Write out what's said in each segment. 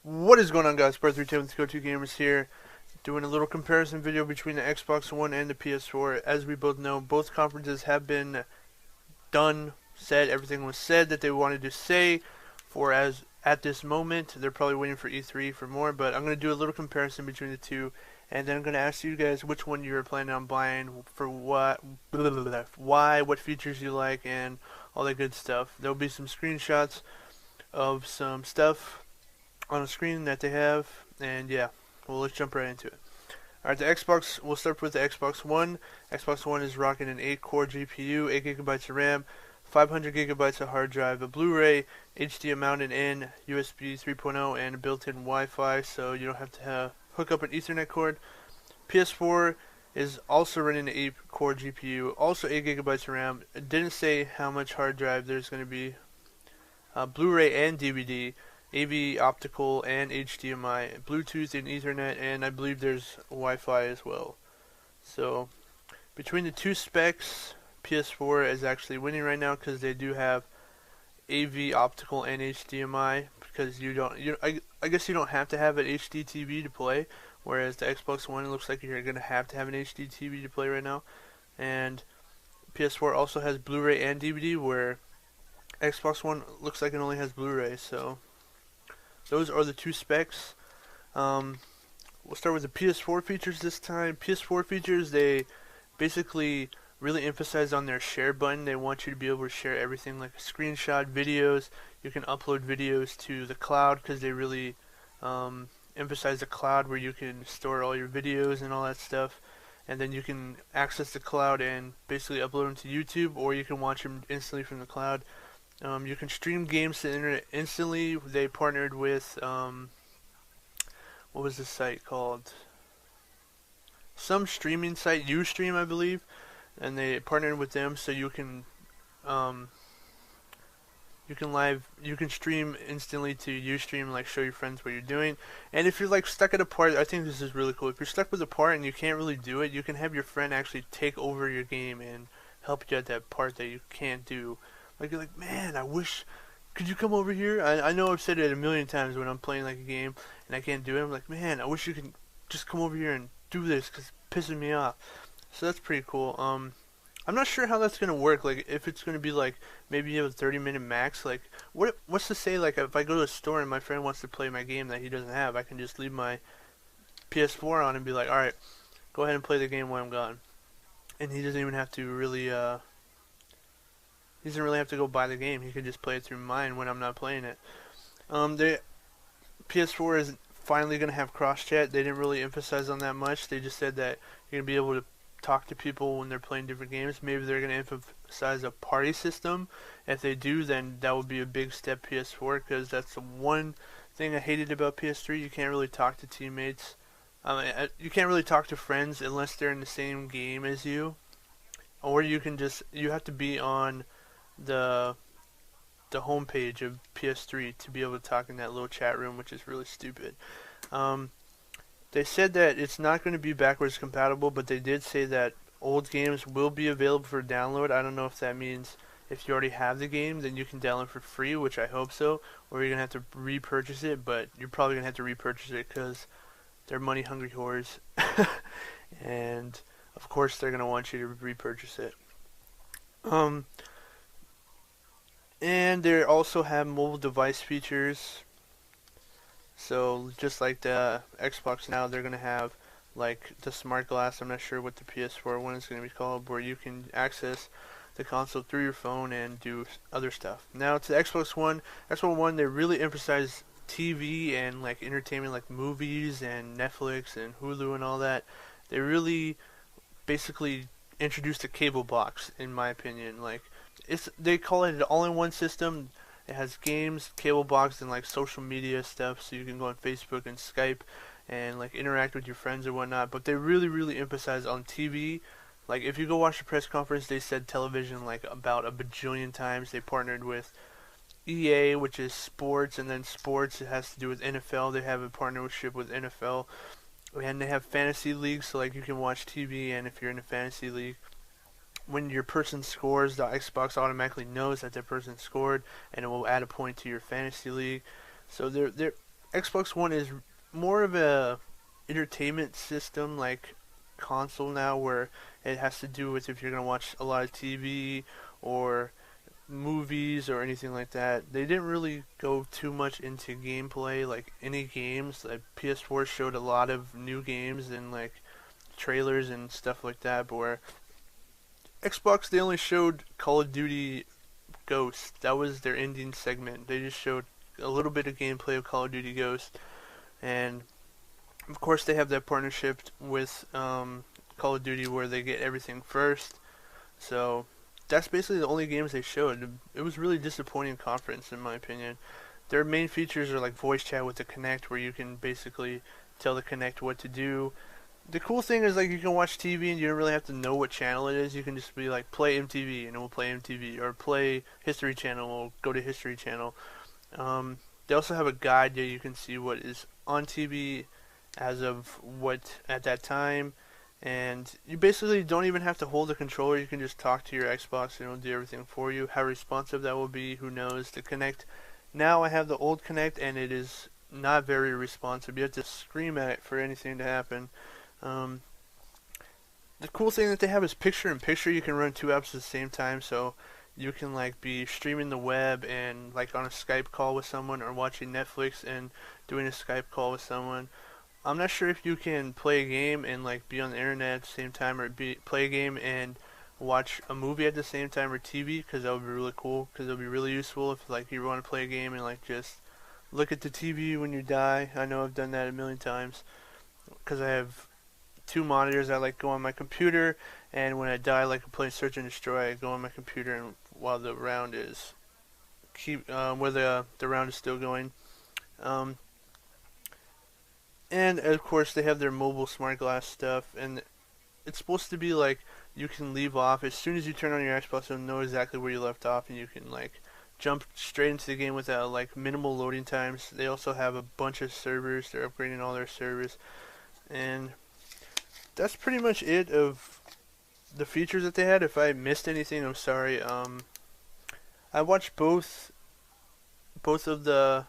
What is going on, guys? Part 310 with Go2 Gamers here, doing a little comparison video between the Xbox One and the PS4. As we both know, both conferences have been done, said, everything was said that they wanted to say for as at this moment. They're probably waiting for E3 for more, but I'm going to do a little comparison between the two, and then I'm going to ask you guys which one you're planning on buying, for what, why, what features you like, and all that good stuff. There'll be some screenshots of some stuff on a screen that they have, and yeah, well, let's jump right into it. Alright, the Xbox, we'll start with the Xbox One. Xbox One is rocking an 8-core GPU, 8GB of RAM, 500GB of hard drive, a Blu-ray, HDMI mounted in, USB 3.0, and a built-in Wi-Fi, so you don't have to hook up an Ethernet cord. PS4 is also running an 8-core GPU, also 8GB of RAM. It didn't say how much hard drive there's going to be. Blu-ray and DVD. AV, optical, and HDMI, Bluetooth and Ethernet, and I believe there's Wi-Fi as well. So, between the two specs, PS4 is actually winning right now because they do have AV, optical, and HDMI. Because I guess you don't have to have an HD TV to play, whereas the Xbox One looks like you're gonna have to have an HD TV to play right now. And PS4 also has Blu-ray and DVD, where Xbox One looks like it only has Blu-ray. So those are the two specs. We'll start with the PS4 features this time. PS4 features, they basically really emphasize on their share button. They want you to be able to share everything, like screenshot videos. You can upload videos to the cloud because they really emphasize the cloud, where you can store all your videos and all that stuff. And then you can access the cloud and basically upload them to YouTube, or you can watch them instantly from the cloud. You can stream games to the internet instantly. They partnered with, what was this site called? Some streaming site, Ustream, I believe. And they partnered with them, so you can stream instantly to Ustream, like show your friends what you're doing. And if you're like stuck at a part, I think this is really cool. If you're stuck with a part and you can't really do it, you can have your friend actually take over your game and help you at that part that you can't do. Like, you're like, man, I wish, could you come over here? I know I've said it a million times when I'm playing like a game and I can't do it. I'm like, man, I wish you could just come over here and do this because it's pissing me off. So that's pretty cool. I'm not sure how that's gonna work. Like, if it's gonna be like maybe you have a 30-minute max. Like, what's to say like if I go to a store and my friend wants to play my game that he doesn't have, I can just leave my PS4 on and be like, all right, go ahead and play the game while I'm gone, and he doesn't even have to really he doesn't really have to go buy the game. He can just play it through mine when I'm not playing it. The PS4 is finally going to have cross chat. They didn't really emphasize on that much. They just said that you're going to be able to talk to people when they're playing different games. Maybe they're going to emphasize a party system. If they do, then that would be a big step PS4, because that's the one thing I hated about PS3. You can't really talk to teammates. You can't really talk to friends unless they're in the same game as you. Or you have to be on the homepage of PS3 to be able to talk in that little chat room, which is really stupid. They said that it's not going to be backwards compatible, but they did say that old games will be available for download. I don't know if that means if you already have the game, then you can download for free, which I hope so, or you're going to have to repurchase it, but you're probably going to have to repurchase it because they're money-hungry whores. And, of course, they're going to want you to repurchase it. And they also have mobile device features. So just like the Xbox now, they're going to have like the smart glass. I'm not sure what the PS4 one is going to be called, where you can access the console through your phone and do other stuff. Now to the Xbox One. Xbox One, they really emphasize TV and like entertainment, like movies and Netflix and Hulu and all that. They really basically introduced a cable box, in my opinion. Like, they call it an all-in-one system. It has games, cable box, and like social media stuff, so you can go on Facebook and Skype and like interact with your friends and whatnot. But they really emphasize on TV. Like, if you go watch the press conference, they said television like about a bajillion times. They partnered with EA, which is sports, and then sports, it has to do with NFL. They have a partnership with NFL, and they have fantasy leagues, so like you can watch TV, and if you're in a fantasy league, when your person scores, the Xbox automatically knows that that person scored, and it will add a point to your fantasy league. So Xbox One is more of a entertainment system like console now, where it has to do with if you're gonna watch a lot of TV or movies or anything like that. They didn't really go too much into gameplay, like any games. Like PS4 showed a lot of new games and like trailers and stuff like that, but where Xbox, they only showed Call of Duty Ghosts. That was their ending segment. They just showed a little bit of gameplay of Call of Duty Ghosts, and of course they have that partnership with Call of Duty where they get everything first. So that's basically the only games they showed. It was really disappointing conference in my opinion. Their main features are like voice chat with the Kinect, where you can basically tell the Kinect what to do. The cool thing is like you can watch TV and you don't really have to know what channel it is. You can just be like play MTV and it will play MTV, or play History Channel, will go to History Channel. They also have a guide there you can see what is on TV as of what at that time, and you basically don't even have to hold the controller. You can just talk to your Xbox and it'll do everything for you. How responsive that will be, who knows? The Kinect, now I have the old Kinect and it is not very responsive. You have to scream at it for anything to happen. Um, the cool thing that they have is picture in picture. You can run two apps at the same time, so you can like be streaming the web and like on a Skype call with someone, or watching Netflix and doing a Skype call with someone. I'm not sure if you can play a game and like be on the internet at the same time, or play a game and watch a movie at the same time, or TV, because that would be really cool. Because it would be really useful if like you want to play a game and like just look at the TV when you die. I know I've done that a million times because I have two monitors. I like go on my computer, and when I die, like I play Search and Destroy, I go on my computer, and while the round is where the round is still going. Um, and of course they have their mobile smart glass stuff, and it's supposed to be like you can leave off as soon as you turn on your Xbox. It'll know exactly where you left off, and you can like jump straight into the game without like minimal loading times. They also have a bunch of servers. They're upgrading all their servers, and that's pretty much it of the features that they had. If I missed anything, I'm sorry. I watched both of the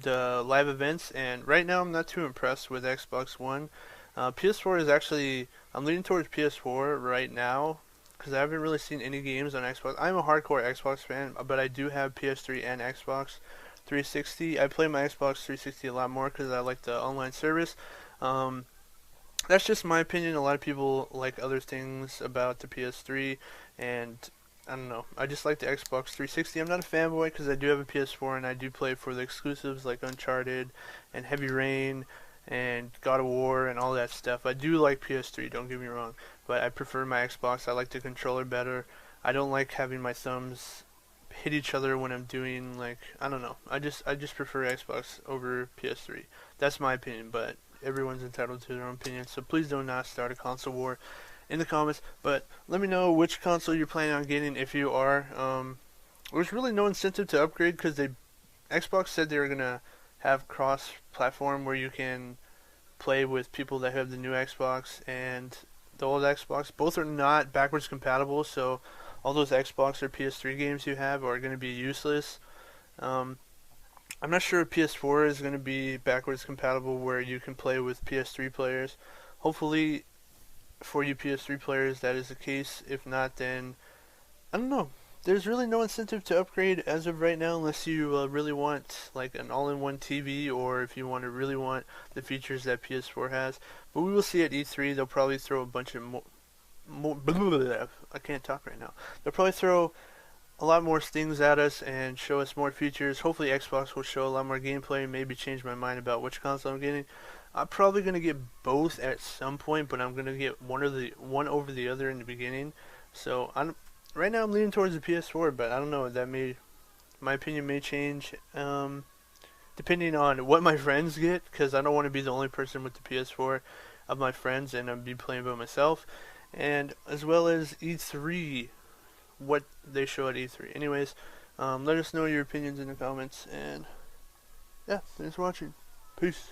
live events, and right now I'm not too impressed with Xbox One. PS4 is actually, I'm leaning towards PS4 right now because I haven't really seen any games on Xbox. I'm a hardcore Xbox fan, but I do have PS3 and Xbox 360. I play my Xbox 360 a lot more because I like the online service. That's just my opinion. A lot of people like other things about the PS3, and I don't know. I just like the Xbox 360. I'm not a fanboy because I do have a PS4 and I do play for the exclusives like Uncharted and Heavy Rain and God of War and all that stuff. I do like PS3, don't get me wrong, but I prefer my Xbox. I like the controller better. I don't like having my thumbs hit each other when I'm doing like, I don't know. I just prefer Xbox over PS3. That's my opinion, but everyone's entitled to their own opinion. So please do not start a console war in the comments, but let me know which console you're planning on getting if you are. There's really no incentive to upgrade because Xbox said they were gonna have cross-platform where you can play with people that have the new Xbox and the old Xbox. Both are not backwards compatible, so all those Xbox or PS3 games you have are going to be useless. I'm not sure if PS4 is going to be backwards compatible where you can play with PS3 players. Hopefully, for you PS3 players, that is the case. If not, then I don't know. There's really no incentive to upgrade as of right now unless you really want like an all-in-one TV, or if you want to really want the features that PS4 has. But we will see at E3. They'll probably throw a bunch of I can't talk right now. They'll probably throw a lot more things at us and show us more features. Hopefully Xbox will show a lot more gameplay, maybe change my mind about which console I'm getting. I'm probably going to get both at some point, but I'm going to get one over the other in the beginning. So right now I'm leaning towards the PS4, but I don't know, my opinion may change depending on what my friends get, because I don't want to be the only person with the PS4 of my friends and I'll be playing by myself, and as well as E3, what they show at E3. Anyways, let us know your opinions in the comments, and yeah, thanks for watching. Peace.